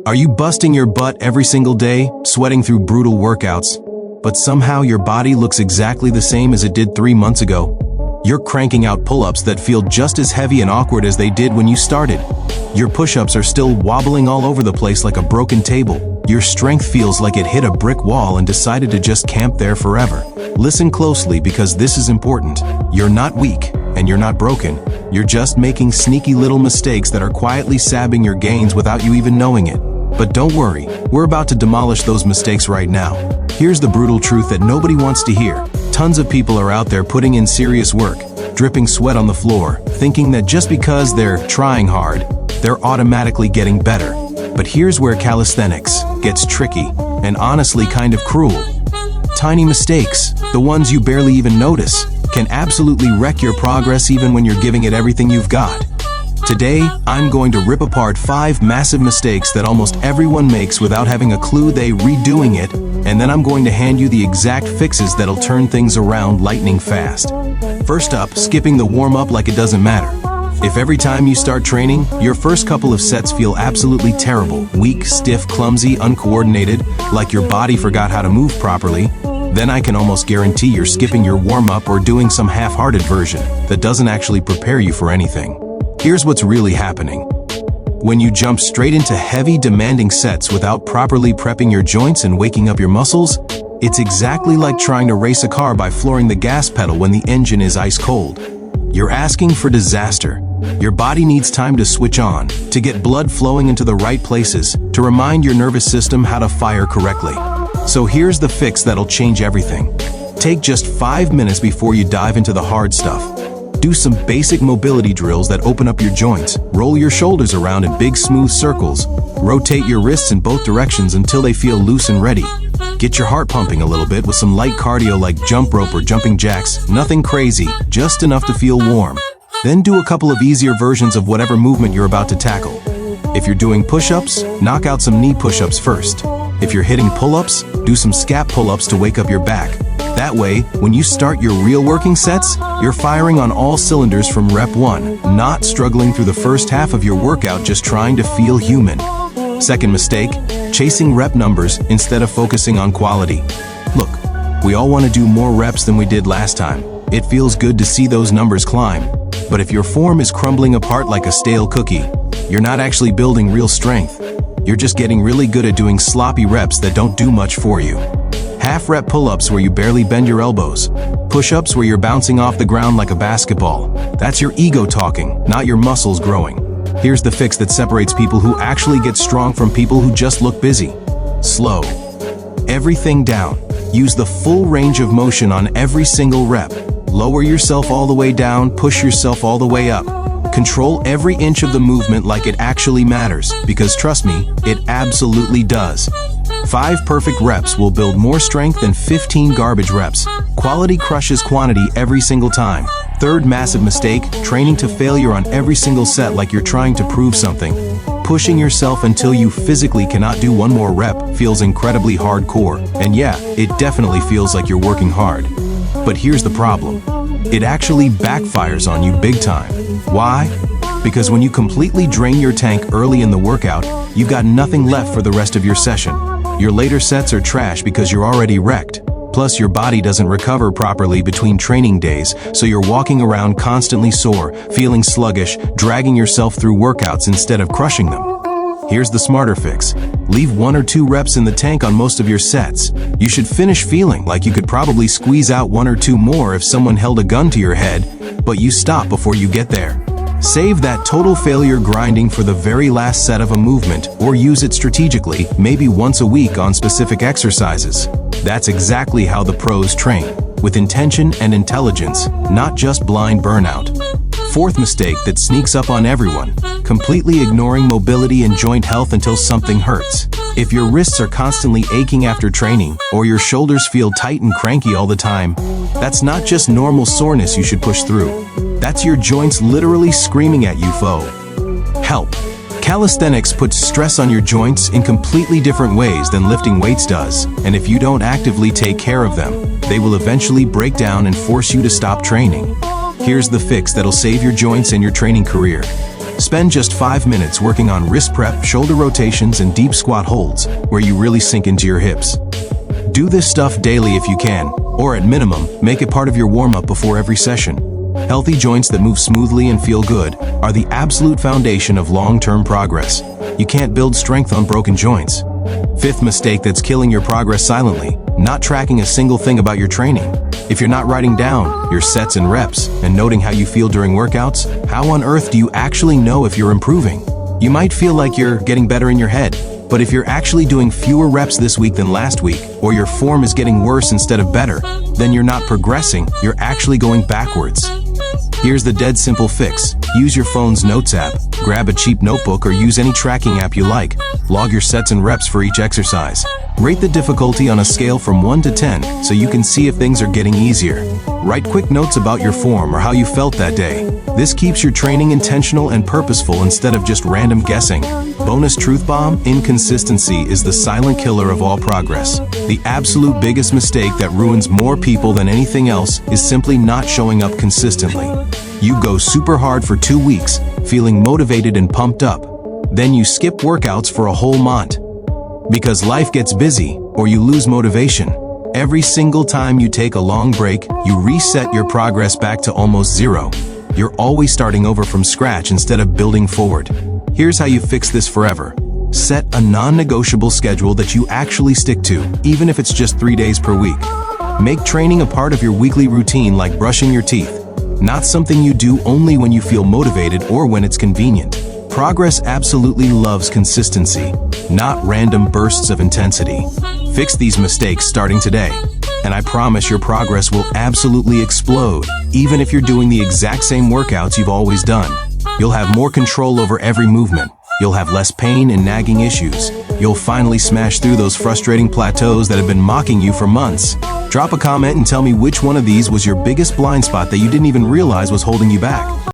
Are you busting your butt every single day, sweating through brutal workouts, but somehow your body looks exactly the same as it did 3 months ago? You're cranking out pull-ups that feel just as heavy and awkward as they did when you started. Your push-ups are still wobbling all over the place like a broken table. Your strength feels like it hit a brick wall and decided to just camp there forever. Listen closely because this is important. You're not weak, and you're not broken. You're just making sneaky little mistakes that are quietly sabbing your gains without you even knowing it. But don't worry, we're about to demolish those mistakes right now. Here's the brutal truth that nobody wants to hear. Tons of people are out there putting in serious work, dripping sweat on the floor, thinking that just because they're trying hard, they're automatically getting better. But here's where calisthenics gets tricky and honestly kind of cruel. Tiny mistakes, the ones you barely even notice, can absolutely wreck your progress even when you're giving it everything you've got. Today, I'm going to rip apart 5 massive mistakes that almost everyone makes without having a clue they're redoing it, and then I'm going to hand you the exact fixes that'll turn things around lightning fast. First up, skipping the warm-up like it doesn't matter. If every time you start training, your first couple of sets feel absolutely terrible, weak, stiff, clumsy, uncoordinated, like your body forgot how to move properly, then I can almost guarantee you're skipping your warm-up or doing some half-hearted version that doesn't actually prepare you for anything. Here's what's really happening. When you jump straight into heavy, demanding sets without properly prepping your joints and waking up your muscles, it's exactly like trying to race a car by flooring the gas pedal when the engine is ice cold. You're asking for disaster. Your body needs time to switch on, to get blood flowing into the right places, to remind your nervous system how to fire correctly. So here's the fix that'll change everything. Take just 5 minutes before you dive into the hard stuff. Do some basic mobility drills that open up your joints, roll your shoulders around in big smooth circles, rotate your wrists in both directions until they feel loose and ready. Get your heart pumping a little bit with some light cardio like jump rope or jumping jacks, nothing crazy, just enough to feel warm. Then do a couple of easier versions of whatever movement you're about to tackle. If you're doing push-ups, knock out some knee push-ups first. If you're hitting pull-ups, do some scap pull-ups to wake up your back. That way, when you start your real working sets, you're firing on all cylinders from rep 1, not struggling through the first half of your workout just trying to feel human. Second mistake, chasing rep numbers instead of focusing on quality. Look, we all want to do more reps than we did last time. It feels good to see those numbers climb. But if your form is crumbling apart like a stale cookie, you're not actually building real strength. You're just getting really good at doing sloppy reps that don't do much for you. Half-rep pull-ups where you barely bend your elbows. Push-ups where you're bouncing off the ground like a basketball. That's your ego talking, not your muscles growing. Here's the fix that separates people who actually get strong from people who just look busy. Slow everything down. Use the full range of motion on every single rep. Lower yourself all the way down, push yourself all the way up. Control every inch of the movement like it actually matters, because trust me, it absolutely does. 5 perfect reps will build more strength than 15 garbage reps. Quality crushes quantity every single time. Third massive mistake, training to failure on every single set like you're trying to prove something. Pushing yourself until you physically cannot do one more rep feels incredibly hardcore. And yeah, it definitely feels like you're working hard. But here's the problem. It actually backfires on you big time. Why? Because when you completely drain your tank early in the workout, you've got nothing left for the rest of your session. Your later sets are trash because you're already wrecked. Plus, your body doesn't recover properly between training days, so you're walking around constantly sore, feeling sluggish, dragging yourself through workouts instead of crushing them. Here's the smarter fix. Leave 1 or 2 reps in the tank on most of your sets. You should finish feeling like you could probably squeeze out 1 or 2 more if someone held a gun to your head, but you stop before you get there. Save that total failure grinding for the very last set of a movement, or use it strategically, maybe once a week on specific exercises. That's exactly how the pros train, with intention and intelligence, not just blind burnout. Fourth mistake that sneaks up on everyone, completely ignoring mobility and joint health until something hurts. If your wrists are constantly aching after training, or your shoulders feel tight and cranky all the time, that's not just normal soreness you should push through. That's your joints literally screaming at you for help. Calisthenics puts stress on your joints in completely different ways than lifting weights does, and if you don't actively take care of them, they will eventually break down and force you to stop training. Here's the fix that'll save your joints and your training career. Spend just 5 minutes working on wrist prep, shoulder rotations, and deep squat holds, where you really sink into your hips. Do this stuff daily if you can, or at minimum, make it part of your warm-up before every session. Healthy joints that move smoothly and feel good are the absolute foundation of long-term progress. You can't build strength on broken joints. Fifth mistake that's killing your progress silently: not tracking a single thing about your training. If you're not writing down your sets and reps and noting how you feel during workouts, how on earth do you actually know if you're improving? You might feel like you're getting better in your head, but if you're actually doing fewer reps this week than last week, or your form is getting worse instead of better, then you're not progressing, you're actually going backwards. Here's the dead simple fix. Use your phone's notes app, grab a cheap notebook or use any tracking app you like. Log your sets and reps for each exercise. Rate the difficulty on a scale from 1 to 10 so you can see if things are getting easier. Write quick notes about your form or how you felt that day. This keeps your training intentional and purposeful instead of just random guessing. Bonus truth bomb: inconsistency is the silent killer of all progress. The absolute biggest mistake that ruins more people than anything else is simply not showing up consistently. You go super hard for 2 weeks, feeling motivated and pumped up. Then you skip workouts for a whole month. Because life gets busy, or you lose motivation. Every single time you take a long break, you reset your progress back to almost zero. You're always starting over from scratch instead of building forward. Here's how you fix this forever. Set a non-negotiable schedule that you actually stick to, even if it's just 3 days per week. Make training a part of your weekly routine like brushing your teeth, not something you do only when you feel motivated or when it's convenient. Progress absolutely loves consistency, not random bursts of intensity. Fix these mistakes starting today, and I promise your progress will absolutely explode, even if you're doing the exact same workouts you've always done. You'll have more control over every movement. You'll have less pain and nagging issues. You'll finally smash through those frustrating plateaus that have been mocking you for months. Drop a comment and tell me which one of these was your biggest blind spot that you didn't even realize was holding you back.